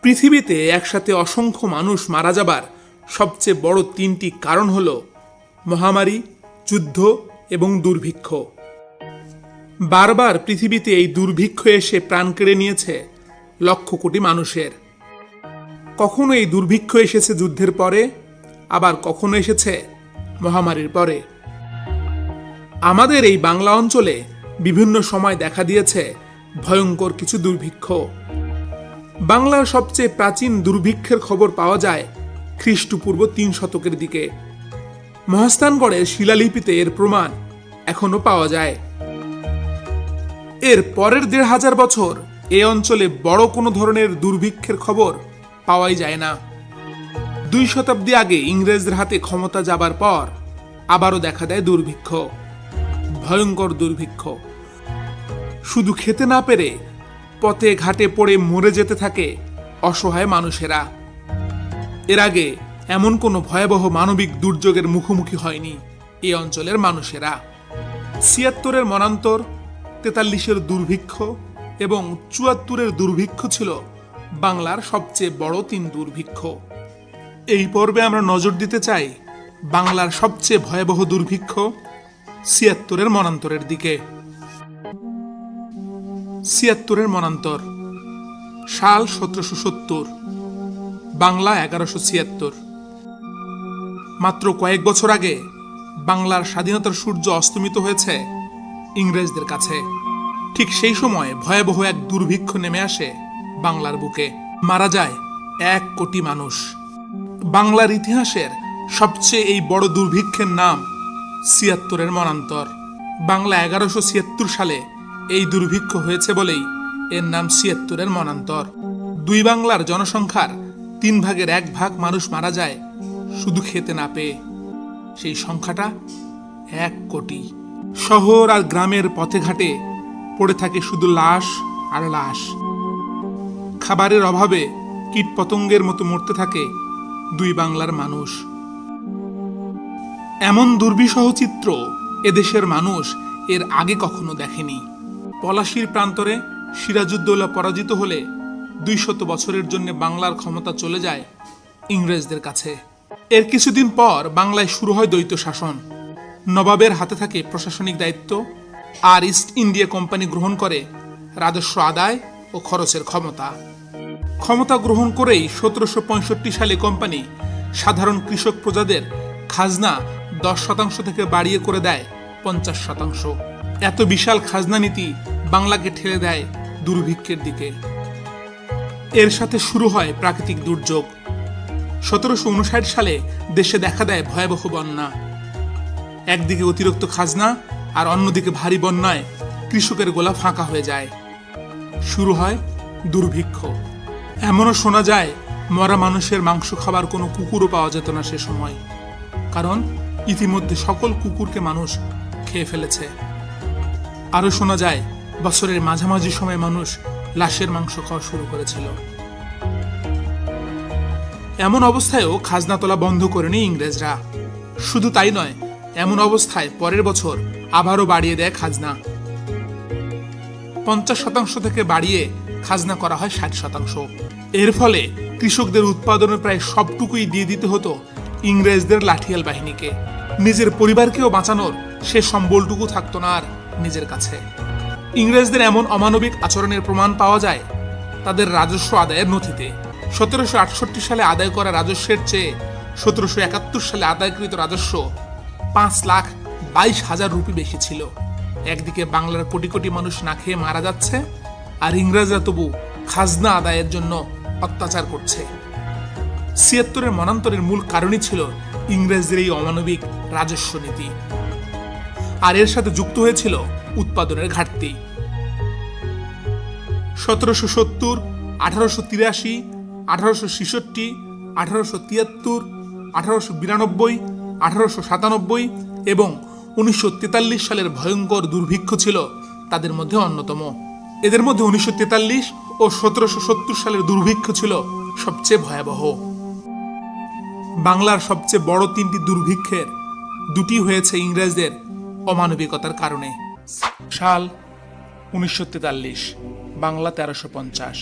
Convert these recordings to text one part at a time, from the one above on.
পৃথিবীতে একসাথে অসংখ্য মানুষ মারা যাবার সবচেয়ে বড় তিনটি কারণ হল মহামারী, যুদ্ধ এবং দুর্ভিক্ষ। বারবার পৃথিবীতে এই দুর্ভিক্ষ এসে প্রাণ কেড়ে নিয়েছে লক্ষ কোটি মানুষের। কখনো এই দুর্ভিক্ষ এসেছে যুদ্ধের পরে, আবার কখনো এসেছে মহামারীর পরে। আমাদের এই বাংলা অঞ্চলে বিভিন্ন সময় দেখা দিয়েছে ভয়ঙ্কর কিছু দুর্ভিক্ষ। বাংলার সবচেয়ে প্রাচীন দুর্ভিক্ষের খবর পাওয়া যায় খ্রিস্টপূর্ব ৩ শতকের দিকে। মহাস্থানগড়ের শিলালিপিতে এর প্রমাণ এখনো পাওয়া যায়। এর পরের ১৫০০ বছর এ অঞ্চলে বড় কোনো ধরনের দুর্ভিক্ষের খবর পাওয়াই যায় না। ২ শতাব্দী আগে ইংরেজদের হাতে ক্ষমতা যাবার পর আবারও দেখা দেয় দুর্ভিক্ষ, ভয়ঙ্কর দুর্ভিক্ষ। শুধু খেতে না পেরে পথে ঘাটে পড়ে মরে যেতে থাকে অসহায় মানুষেরা। এর আগে এমন কোনো ভয়াবহ মানবিক দুর্যোগের মুখোমুখি হয়নি এ অঞ্চলের মানুষেরা। ৭৬-এর মনান্তর, ৪৩-এর দুর্ভিক্ষ এবং ৭৪-এর দুর্ভিক্ষ ছিল বাংলার সবচেয়ে বড় ৩ দুর্ভিক্ষ। এই পর্বে আমরা নজর দিতে চাই বাংলার সবচেয়ে ভয়াবহ দুর্ভিক্ষ ৭৬-এর মনান্তরের দিকে। ৭৬-এর মনান্তর, সাল ১৭৭০, বাংলা ১১৭৬। মাত্র কয়েক বছর আগে বাংলার স্বাধীনতার সূর্য অস্তমিত হয়েছে ইংরেজদের কাছে। ঠিক সেই সময় ভয়াবহ এক দুর্ভিক্ষ নেমে আসে বাংলার বুকে। মারা যায় ১ কোটি মানুষ। বাংলার ইতিহাসের সবচেয়ে এই বড় দুর্ভিক্ষের নাম ৭৬-এর মনান্তর। বাংলা ১১৭৬ সালে এই দুর্ভিক্ষ হয়েছে বলেই এর নাম ৭৬-এর মনান্তর। ২ বাংলার জনসংখ্যার ৩ ভাগের ১ ভাগ মানুষ মারা যায় শুধু খেতে না পেয়ে। সেই সংখ্যাটা ১ কোটি। শহর আর গ্রামের পথে ঘাটে পড়ে থাকে শুধু লাশ আর লাশ। খাবারের অভাবে কীটপতঙ্গের মতো মরতে থাকে ২ বাংলার মানুষ। এমন দুর্বিষহ চিত্র এদেশের মানুষ এর আগে কখনো দেখেনি। পলাশীর প্রান্তরে সিরাজউদ্দৌলা পরাজিত হলে ২০০ বছরের জন্য বাংলার ক্ষমতা চলে যায় ইংরেজদের কাছে। এর কিছুদিন পর বাংলায় শুরু হয় দ্বৈত শাসন। নবাবের হাতে থাকে প্রশাসনিক দায়িত্ব, আর ইস্ট ইন্ডিয়া কোম্পানি গ্রহণ করে রাজস্ব আদায় ও খরচের ক্ষমতা। ক্ষমতা গ্রহণ করেই ১৭৬৫ সালে কোম্পানি সাধারণ কৃষক প্রজাদের খাজনা ১০% থেকে বাড়িয়ে করে দেয় ৫০%। এত বিশাল খাজনা নীতি বাংলাকে ঠেলে দেয় দুর্ভিক্ষের দিকে। এর সাথে শুরু হয় প্রাকৃতিক দুর্যোগ। ১৭৫৯ সালে দেশে দেখা দেয় ভয়াবহ বন্যা। একদিকে অতিরিক্ত খাজনা আর অন্যদিকে ভারী বন্যায় কৃষকের গোলা ফাঁকা হয়ে যায়। শুরু হয় দুর্ভিক্ষ। এমনও শোনা যায় মরা মানুষের মাংস খাবার কোনো কুকুরও পাওয়া যেত না সে সময়, কারণ ইতিমধ্যে সকল কুকুরকে মানুষ খেয়ে ফেলেছে। আরো শোনা যায় বছরের মাঝামাঝি সময় মানুষ লাশের মাংস খাওয়া শুরু করেছিল। এমন অবস্থায়ও খাজনা তোলা বন্ধ করেনি ইংরেজরা। শুধু তাই নয়, এমন অবস্থায় পরের বছর আবারও বাড়িয়ে দেয় খাজনা। ৫০% থেকে বাড়িয়ে খাজনা করা হয় ৬০%। এর ফলে কৃষকদের উৎপাদনের প্রায় সবটুকুই দিয়ে দিতে হতো ইংরেজদের লাঠিয়াল বাহিনীকে। নিজের পরিবারকেও বাঁচানোর সে সম্বলটুকু থাকতো না আর নিজের কাছে। ইংরেজদের এমন অমানবিক আচরণের প্রমাণ পাওয়া যায় তাদের রাজস্ব আদায়ের নথিতে। ১৭৬৮ সালে আদায় করা রাজস্বের চেয়ে ১৭৭১ সালে আদায়কৃত রাজস্ব ৫,২২,০০০ রুপি বেশি ছিল। একদিকে বাংলার কোটি কোটি মানুষ না খেয়ে মারা যাচ্ছে, আর ইংরেজরা তবু খাজনা আদায়ের জন্য অত্যাচার করছে। ৭৬-এর মনান্তরের মূল কারণই ছিল ইংরেজদের এই অমানবিক রাজস্ব নীতি, আর এর সাথে যুক্ত হয়েছিল উৎপাদনের ঘাটতি। ১৭৭০, ১৮৮৩, ১৮৬৬, ১৮৭৩, ১৮৯২, ১৮৯৭ এবং ১৯৪৩ সালের ভয়ঙ্কর দুর্ভিক্ষ ছিল তাদের মধ্যে অন্যতম। এদের মধ্যে ১৯৪৩ ও ১৭৭০ সালের দুর্ভিক্ষ ছিল সবচেয়ে ভয়াবহ। বাংলার সবচেয়ে বড় ৩টি দুর্ভিক্ষের ২টি হয়েছে ইংরেজদের অমানবিকতার কারণে। সাল ১৯৪৩, বাংলা ১৩৫।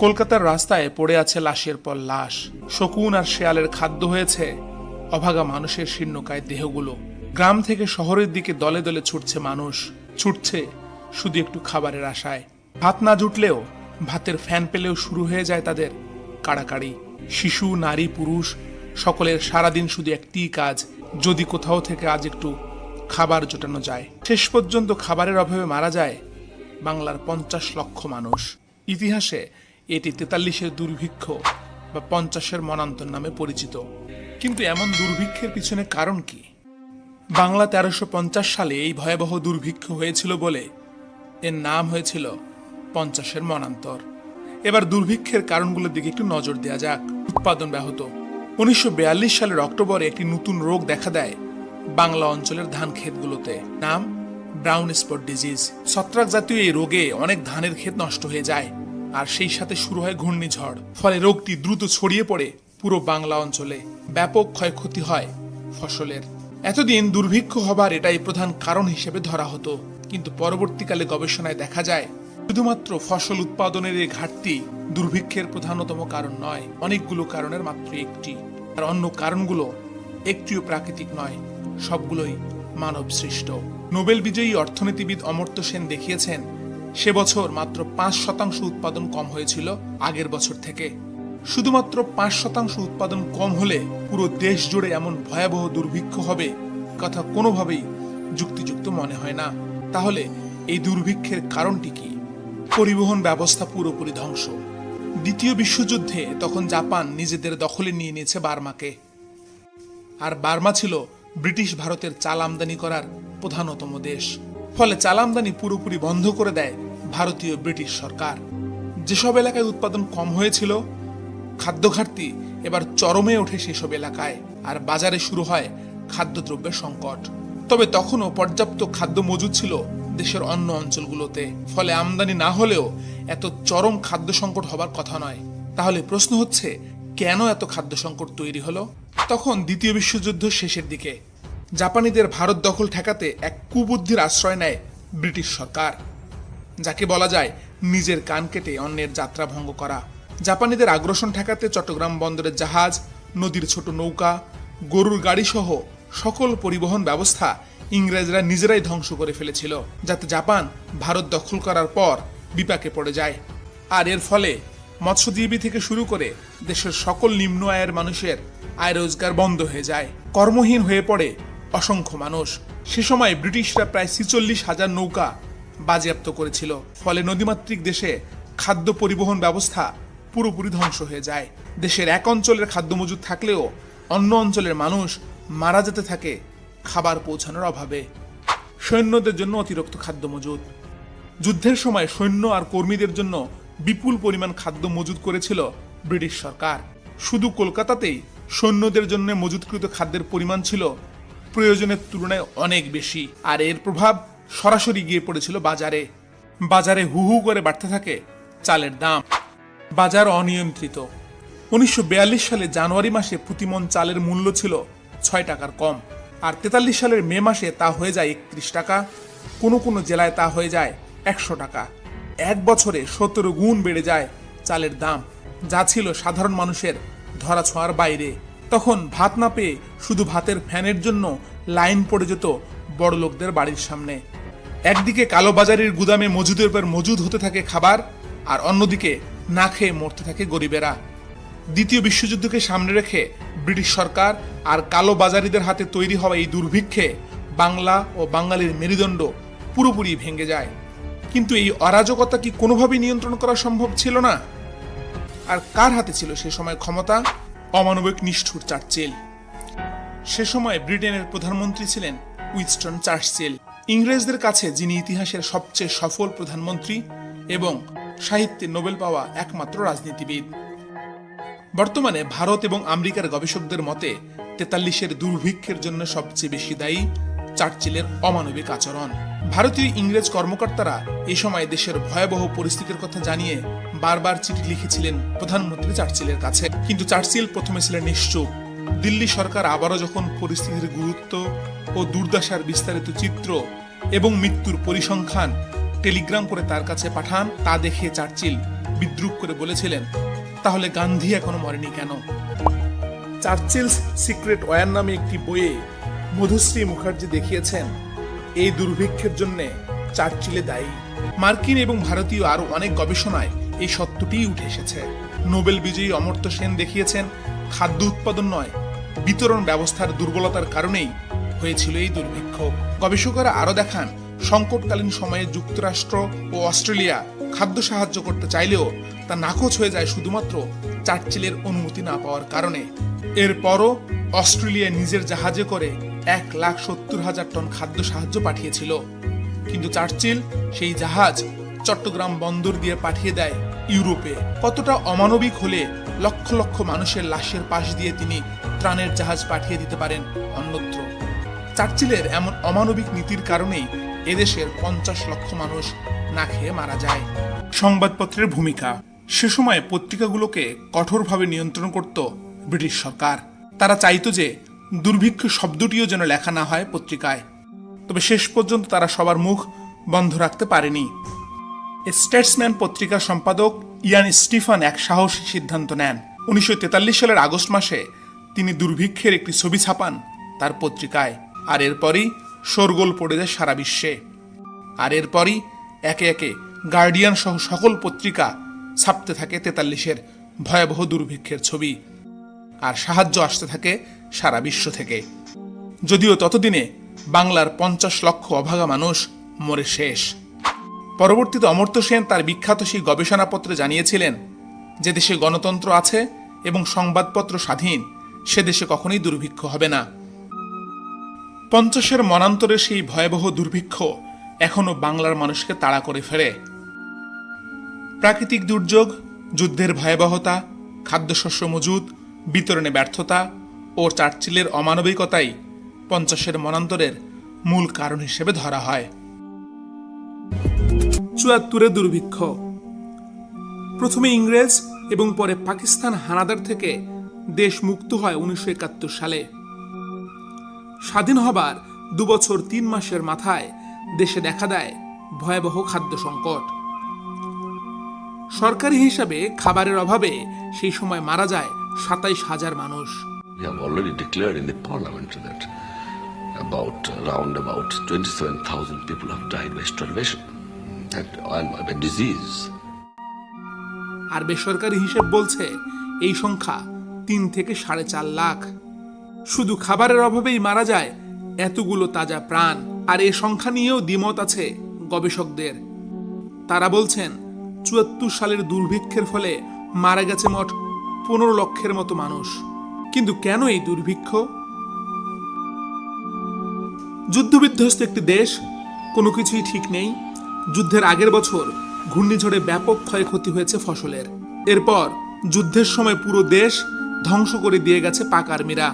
কলকাতার রাস্তায় পড়ে আছে লাশের পর লাশ, শকুন আর শেয়ালের খাদ্য হয়েছে অভাগা মানুষের শীর্ণকায় দেহগুলো। গ্রাম থেকে শহরের দিকে দলে দলে ছুটছে মানুষ, ছুটছে শুধু একটু খাবারের আশায়। ভাত না জুটলেও, ভাতের ফ্যান পেলেও শুরু হয়ে যায় তাদের কাড়াকাড়ি। শিশু, নারী, পুরুষ সকলের সারাদিন শুধু একটি কাজ, যদি কোথাও থেকে আজ একটু খাবার জোটানো যায়। শেষ পর্যন্ত খাবারের অভাবে মারা যায় বাংলার 50 লক্ষ মানুষ। ইতিহাসে এটি 43-এর দুর্ভিক্ষ বা 50-এর মনান্তর নামে পরিচিত। কিন্তু এমন দুর্ভিক্ষের পিছনে কারণ কি? বাংলা 1350 সালে এই ভয়াবহ দুর্ভিক্ষ হয়েছিল বলে এর নাম হয়েছিল 50-এর মনান্তর। এবার দুর্ভিক্ষের কারণগুলোর দিকে একটু নজর দেওয়া যাক। উৎপাদন ব্যাহত। 1942 সালের অক্টোবরে একটি নতুন রোগ দেখা দেয় বাংলা অঞ্চলের ধান ক্ষেতগুলোতে। নাম ব্রাউন স্পট ডিজিজ। ছত্রাক জাতীয় এই রোগে অনেক ধানের ক্ষেত নষ্ট হয়ে যায়, আর সেই সাথে শুরু হয় ঘূর্ণিঝড়। ফলে রোগটি দ্রুত ছড়িয়ে পড়ে পুরো বাংলা অঞ্চলে। ব্যাপক ক্ষয়ক্ষতি হয় ফসলের। এতদিন দুর্ভিক্ষ হবার এটাই প্রধান কারণ হিসেবে ধরা হতো, কিন্তু পরবর্তীকালে গবেষণায় দেখা যায় শুধুমাত্র ফসল উৎপাদনের এই ঘাটতি দুর্ভিক্ষের প্রধানতম কারণ নয়। অনেকগুলো কারণের মাত্র একটি, আর অন্য কারণগুলো একটিও প্রাকৃতিক নয়, সবগুলোই মানব সৃষ্ট। নোবেল বিজয়ী অর্থনীতিবিদ অমর্ত্য সেন দেখিয়েছেন সে বছর মাত্র 5% উৎপাদন কম হয়েছিল আগের বছর থেকে। শুধুমাত্র 5% উৎপাদন কম হলে পুরো দেশ জুড়ে এমন ভয়াবহ দুর্ভিক্ষ হবে কথা কোনোভাবেই যুক্তিযুক্ত মনে হয় না। তাহলে এই দুর্ভিক্ষের কারণটি কি? পরিবহন ব্যবস্থা পুরোপুরি ধ্বংস। দ্বিতীয় বিশ্বযুদ্ধে তখন জাপান নিজেদের দখলে নিয়ে নিয়েছে বার্মাকে, আর বার্মা ছিল ব্রিটিশ ভারতের চাল আমদানি করার প্রধানতম দেশ। ফলে চাল আমদানি পুরোপুরি বন্ধ করে দেয় ভারতীয় ব্রিটিশ সরকার। যেসব এলাকায় উৎপাদন কম হয়েছিল, খাদ্য ঘাটতি এবার চরমে ওঠে সেসব এলাকায়, আর বাজারে শুরু হয় খাদ্যদ্রব্যের সংকট। তবে তখনও পর্যাপ্ত খাদ্য মজুদ ছিল দেশের অন্য অঞ্চলগুলোতে। ফলে আমদানি না হলেও এত চরম খাদ্য সংকট হবার কথা নয়। তাহলে প্রশ্ন হচ্ছে, কেন এত খাদ্য সংকট তৈরি হলো? তখন দ্বিতীয় বিশ্বযুদ্ধ শেষের দিকে জাপানিদের ভারত দখল ঠেকাতে এক কুবুদ্ধির আশ্রয় নেয় ব্রিটিশ সরকার, যাকে বলা যায় নিজের কান কেটে অন্যের যাত্রা ভঙ্গ করা। জাপানিদের আগ্রাসন ঠেকাতে চট্টগ্রাম বন্দরের জাহাজ, নদীর ছোট নৌকা, গরুর গাড়ি সহ সকল পরিবহন ব্যবস্থা ইংরেজরা নিজেরাই ধ্বংস করে ফেলেছিল, যাতে জাপান ভারত দখল করার পর বিপাকে পড়ে যায়। আর এর ফলে মৎস্যজীবী থেকে শুরু করে দেশের সকল নিম্ন আয়ের মানুষের আয় রোজগার বন্ধ হয়ে যায়। কর্মহীন হয়ে পড়ে অসংখ্য মানুষ। সে সময় ব্রিটিশরা প্রায় 46,000 নৌকা বাজেয়াপ্ত করেছিল। ফলে নদীমাতৃক দেশে খাদ্য পরিবহন ব্যবস্থা পুরোপুরি ধ্বংস হয়ে যায়। দেশের এক অঞ্চলের খাদ্য মজুদ থাকলেও অন্য অঞ্চলের মানুষ মারা যেতে থাকে খাবার পৌঁছানোর অভাবে। সৈন্যদের জন্য অতিরিক্ত খাদ্য মজুদ। যুদ্ধের সময় সৈন্য আর কর্মীদের জন্য বিপুল পরিমাণ খাদ্য মজুদ করেছিল ব্রিটিশ সরকার। শুধু কলকাতাতেই সৈন্যদের জন্য মজুদকৃত খাদ্যের পরিমাণ ছিল প্রয়োজনের তুলনায় অনেক বেশি, আর এর প্রভাব সরাসরি গিয়ে পড়েছিল বাজারে। বাজারে হু হু করে বাড়তে থাকে চালের দাম। বাজার অনিয়ন্ত্রিত। 1942 সালে জানুয়ারি মাসে প্রতিমণ চালের মূল্য ছিল 6 টাকার কম, আর 43 সালের মে মাসে তা হয়ে যায় 31 টাকা। কোনো কোনো জেলায় তা হয়ে যায় 100 টাকা। এক বছরে 17 গুণ বেড়ে যায় চালের দাম, যা ছিল সাধারণ মানুষের ধরাছোঁয়ার বাইরে। তখন ভাত না পেয়ে শুধু ভাতের ফ্যানের জন্য লাইন পড়ে যেত বড় লোকদের বাড়ির সামনে। একদিকে কালোবাজারির গুদামে মজুদের পর মজুদ হতে থাকে খাবার, আর অন্যদিকে না খেয়ে মরতে থাকে গরিবেরা। দ্বিতীয় বিশ্বযুদ্ধকে সামনে রেখে ব্রিটিশ সরকার আর কালোবাজারিদের হাতে তৈরি হওয়া এই দুর্ভিক্ষে বাংলা ও বাঙালির মেরুদণ্ড পুরোপুরি ভেঙে যায়। কিন্তু এই অরাজকতা কি কোনোভাবেই নিয়ন্ত্রণ করা সম্ভব ছিল না? আর কার হাতে ছিল সে সময় ক্ষমতা? অমানবিক নিষ্ঠুর চার্চিল। সে সময় ব্রিটেনের প্রধানমন্ত্রী ছিলেন উইনস্টন চার্চিল, ইংরেজদের কাছে যিনি ইতিহাসের সবচেয়ে সফল প্রধানমন্ত্রী এবং সাহিত্যে নোবেল পাওয়া একমাত্র রাজনীতিবিদ। বর্তমানে ভারত এবং আমেরিকার গবেষকদের মতে 43-এর দুর্ভিক্ষের জন্য সবচেয়ে বেশি দায়ী চার্চিলের অমানবিক আচরণ। ভারতীয় ইংরেজ কর্মকর্তারা এই সময় দেশের ভয়াবহ পরিস্থিতির কথা জানিয়ে বারবার চিঠি লিখেছিলেন প্রধানমন্ত্রী চার্চিলের কাছে, কিন্তু চার্চিল প্রথমে ছিলেন নিশ্চুপ। দিল্লি সরকার আবারও যখন পরিস্থিতির গুরুত্ব ও দুর্দশার বিস্তারিত চিত্র এবং মৃত্যুর পরিসংখ্যান টেলিগ্রাম করে তার কাছে পাঠান, তা দেখে চার্চিল বিদ্রূপ করে বলেছিলেন, তাহলে গান্ধী এখনো মরেনি কেন? চার্চিলস সিক্রেট ওয়ার নামে একটি বইয়ে মধুশ্রী মুখার্জি দেখিয়েছেন এই দুর্ভিক্ষের জন্য চার্চিলে দায়ী। মার্কিন এবং ভারতীয় আরো অনেক গবেষণায় এই সত্যটিই উঠে এসেছে। নোবেল বিজয়ী অমর্ত্য সেন দেখিয়েছেন খাদ্য উৎপাদন নয়, বিতরণ ব্যবস্থার দুর্বলতার কারণেই হয়েছিল এই দুর্ভিক্ষ। গবেষকরা আরো দেখান সংকটকালীন সময়ে যুক্তরাষ্ট্র ও অস্ট্রেলিয়া খাদ্য সাহায্য করতে চাইলেও তা নাকচ হয়ে যায় শুধুমাত্র চার্চিলের অনুমতি না পাওয়ার কারণে। এরপরও অস্ট্রেলিয়া নিজের জাহাজে করে 1,70,000 টন খাদ্য সাহায্য পাঠিয়েছিল, কিন্তু চার্চিল সেই জাহাজ চট্টগ্রাম বন্দর দিয়ে পাঠিয়ে দেয় ইউরোপে। কতটা অমানবিক হলে লক্ষ লক্ষ মানুষের লাশের পাশ দিয়ে তিনি ত্রাণের জাহাজ পাঠিয়ে দিতে পারেন অন্যত্র? চার্চিলের এমন অমানবিক নীতির কারণেই এদেশের 50 লক্ষ মানুষ না খেয়ে মারা যায়। সংবাদপত্রের ভূমিকা। সে সময় পত্রিকাগুলোকে কঠোরভাবে নিয়ন্ত্রণ করত ব্রিটিশ সরকার। তারা চাইতো যে দুর্ভিক্ষ শব্দটিও যেন লেখা না হয় পত্রিকায়। তবে শেষ পর্যন্ত তারা সবার মুখ বন্ধ রাখতে পারেনি। স্টেটসম্যান পত্রিকার সম্পাদক ইয়ান স্টিফান এক সাহসী সিদ্ধান্ত নেন। 1943 সালের আগস্ট মাসে তিনি দুর্ভিক্ষের একটি ছবি ছাপান তার পত্রিকায়। আর এরপরই শোরগোল পড়ে যায় সারা বিশ্বে। আর এরপরই একে একে গার্ডিয়ান সহ সকল পত্রিকা ছাপতে থাকে 43-এর ভয়াবহ দুর্ভিক্ষের ছবি, আর সাহায্য আসতে থাকে সারা বিশ্ব থেকে। যদিও ততদিনে বাংলার 50 লক্ষ অভাগা মানুষ মরে শেষ। পরবর্তীতে অমর্ত্য সেন তার বিখ্যাত সেই গবেষণাপত্রে জানিয়েছিলেন, যে দেশে গণতন্ত্র আছে এবং সংবাদপত্র স্বাধীন, সে দেশে কখনোই দুর্ভিক্ষ হবে না। 50-এর মনান্তরের সেই ভয়াবহ দুর্ভিক্ষ এখনো বাংলার মানুষকে তাড়া করে ফেলে। প্রাকৃতিক দুর্যোগ, যুদ্ধের ভয়াবহতা, খাদ্যশস্য মজুদ, বিতরণে ব্যর্থতা ও চার্চিলের অমানবিকতাই 50-এর মনান্তরের মূল কারণ হিসেবে ধরা হয়। 74-এর দুর্ভিক্ষ। প্রথমে ইংরেজ এবং পরে পাকিস্তান হানাদার থেকে দেশ মুক্ত হয় 1971 সালে। স্বাধীন হবার 2 বছর 3 মাসের মাথায় দেশে দেখা দেয় ভয়াবহ খাদ্য সংকট। সরকারি হিসাবে খাবারের অভাবে সেই সময় মারা যায় 27,000 মানুষ। We have already declared in the parliament that around 27,000 people have died by starvation and by disease. আর বেসরকারি হিসেব বলছে এই সংখ্যা 3 থেকে 4.5 লাখ। শুধু খাবারের অভাবেই মারা যায় এতগুলো তাজা প্রাণ। আর এই সংখ্যা নিয়েও দ্বিমত আছে গবেষকদের। তারা বলছেন 74 সালের দুর্ভিক্ষের ফলে মারা গেছে মোট 15 লক্ষের মতো মানুষ। কিন্তু কেন এই দুর্ভিক্ষ? যুদ্ধবিধ্বস্ত একটি দেশ, কোনো কিছুই ঠিক নেই। যুদ্ধের আগের বছর ঘূর্ণিঝড়ে ব্যাপক ক্ষয়ক্ষতি হয়েছে ফসলের। এরপর যুদ্ধের সময় পুরো দেশ ধ্বংস করে দিয়ে গেছে পাক আর্মিরা।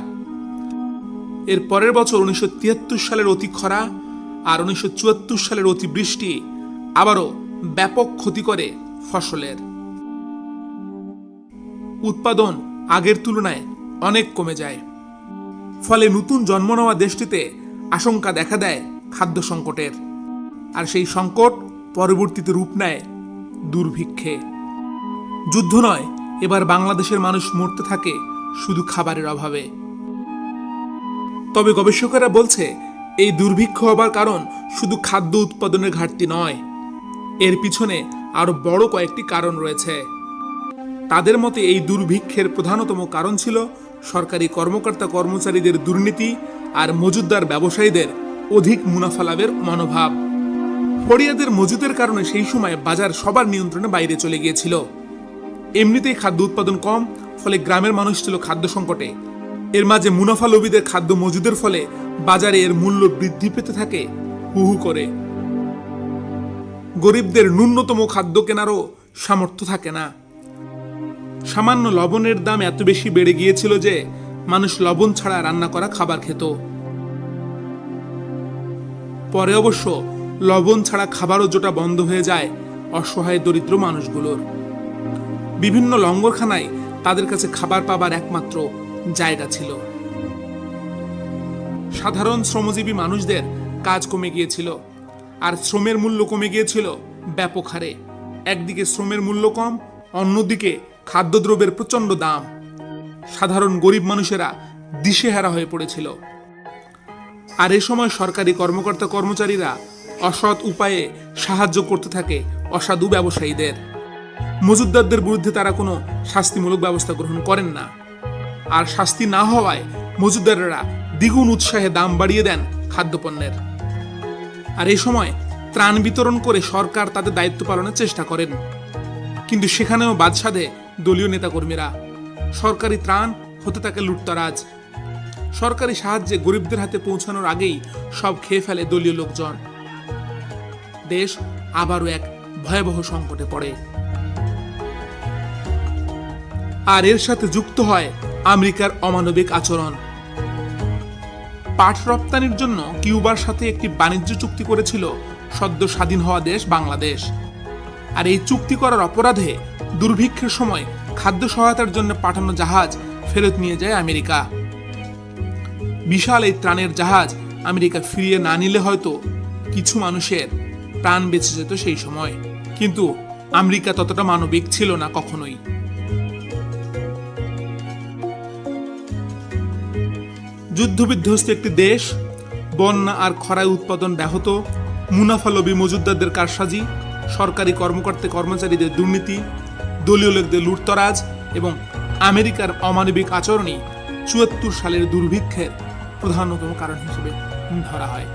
এর পরের বছর 1973 সালের অতি খরা আর 1974 সালের অতিবৃষ্টি আবারও ব্যাপক ক্ষতি করে ফসলের। উৎপাদন আগের তুলনায় অনেক কমে যায়। ফলে নতুন জন্ম নেওয়া দেশটিতে আশঙ্কা দেখা দেয় খাদ্য সংকটের। আর সেই সংকট পরবর্তীতে রূপ নেয় দুর্ভিক্ষে। যুদ্ধ নয়, এবার বাংলাদেশের মানুষ মরতে থাকে শুধু খাবারের অভাবে। তবে গবেষকেরা বলছে এই দুর্ভিক্ষ হবার কারণ শুধু খাদ্য উৎপাদনের ঘাটতি নয়, এর পিছনে আরো বড় কয়েকটি কারণ রয়েছে। তাদের মতে এই দুর্ভিক্ষের প্রধানতম কারণ ছিল সরকারি কর্মকর্তা কর্মচারীদের দুর্নীতি আর মজুতদার ব্যবসায়ীদের অধিক মুনাফা লাভের মনোভাব। ফড়িয়াদের মজুতের কারণে সেই সময় বাজার সবার নিয়ন্ত্রণে বাইরে চলে গিয়েছিল। এমনিতেই খাদ্য উৎপাদন কম, ফলে গ্রামের মানুষ ছিল খাদ্য সংকটে। এর মাঝে মুনাফা লোভীদের খাদ্য মজুদের ফলে বাজারে এর মূল্য বৃদ্ধি পেতে থাকে হু হু করে। গরিবদের ন্যূনতম খাদ্য কেনারও সামর্থ্য থাকে না। সামান্য লবণের দাম এত বেশি বেড়ে গিয়েছিল যে মানুষ লবণ ছাড়া রান্না করা খাবার খেত। পরে অবশ্য লবণ ছাড়া খাবারও জোটা বন্ধ হয়ে যায় অসহায় দরিদ্র মানুষগুলোর। বিভিন্ন লঙ্গরখানায় তাদের কাছে খাবার পাবার একমাত্র জায়গা ছিল। সাধারণ শ্রমজীবী মানুষদের কাজ কমে গিয়েছিল, আর শ্রমের মূল্য কমে গিয়েছিল ব্যাপক হারে। একদিকে শ্রমের মূল্য কম, অন্যদিকে খাদ্যদ্রব্যের প্রচণ্ড দাম। সাধারণ গরিব মানুষেরা দিশেহারা হয়ে পড়েছিল। আর এ সময় সরকারি কর্মকর্তা কর্মচারীরা অসৎ উপায়ে সাহায্য করতে থাকে অসাধু ব্যবসায়ীদের। মজুতদারদের বিরুদ্ধে তারা কোনো শাস্তিমূলক ব্যবস্থা গ্রহণ করেন না। আর শাস্তি না হওয়ায় মজুতদাররা দ্বিগুণ উৎসাহে দাম বাড়িয়ে দেন খাদ্যপণ্যের। আর এই সময় ত্রাণ বিতরণ করে সরকার তাদের দায়িত্ব পালনের চেষ্টা করেন, কিন্তু সেখানেও বাদ সাধে দলীয় নেতাকর্মীরা। সরকারি ত্রাণ হতে থাকে লুটতরাজ। সরকারি সাহায্যে গরিবদের হাতে পৌঁছানোর আগেই সব খেয়ে ফেলে দলীয় লোকজন। দেশ আবারও এক ভয়াবহ সংকটে পড়ে। আর এর সাথে যুক্ত হয় আমেরিকার অমানবিক আচরণ। পাট রপ্তানির জন্য কিউবার সাথে একটি বাণিজ্য চুক্তি করেছিল সদ্য স্বাধীন হওয়া দেশ বাংলাদেশ। আর এই চুক্তি করার অপরাধে দুর্ভিক্ষের সময় খাদ্য সহায়তার জন্য পাঠানো জাহাজ ফেরত নিয়ে যায় আমেরিকা। বিশাল এই ত্রাণের জাহাজ আমেরিকা ফিরিয়ে না নিলে হয়তো কিছু মানুষের প্রাণ বেঁচে যেত সেই সময়। কিন্তু আমেরিকা ততটা মানবিক ছিল না কখনোই। যুদ্ধবিধ্বস্ত একটি দেশ, বন্যা আর খরায় উৎপাদন ব্যাহত, মুনাফালোভী মজুতদারদের কারসাজি, সরকারি কর্মকর্তা কর্মচারীদের দুর্নীতি, দলীয় লোকদের লুটতরাজ এবং আমেরিকার অমানবিক আচরণই ৭৪ সালের দুর্ভিক্ষের প্রধানতম কারণ হিসেবে ধরা হয়।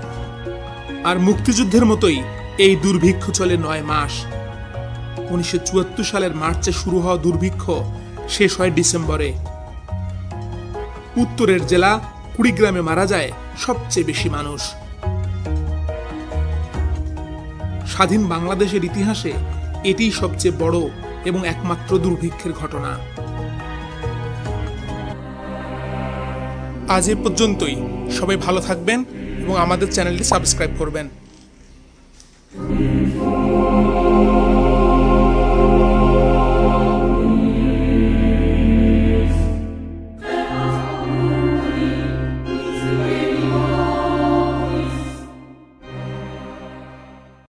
আর মুক্তিযুদ্ধের মতোই এই দুর্ভিক্ষ চলে ৯ মাস। ১৯৭৪ সালের মার্চে শুরু হওয়া দুর্ভিক্ষ শেষ হয় ডিসেম্বরে। উত্তরের জেলা কুড়িগ্রামে মারা যায় সবচেয়ে বেশি মানুষ। স্বাধীন বাংলাদেশের ইতিহাসে এটিই সবচেয়ে বড় এবং একমাত্র দুর্ভিক্ষের ঘটনা। আজ এ পর্যন্তই। সবাই ভালো থাকবেন এবং আমাদের চ্যানেলটি সাবস্ক্রাইব করবেন।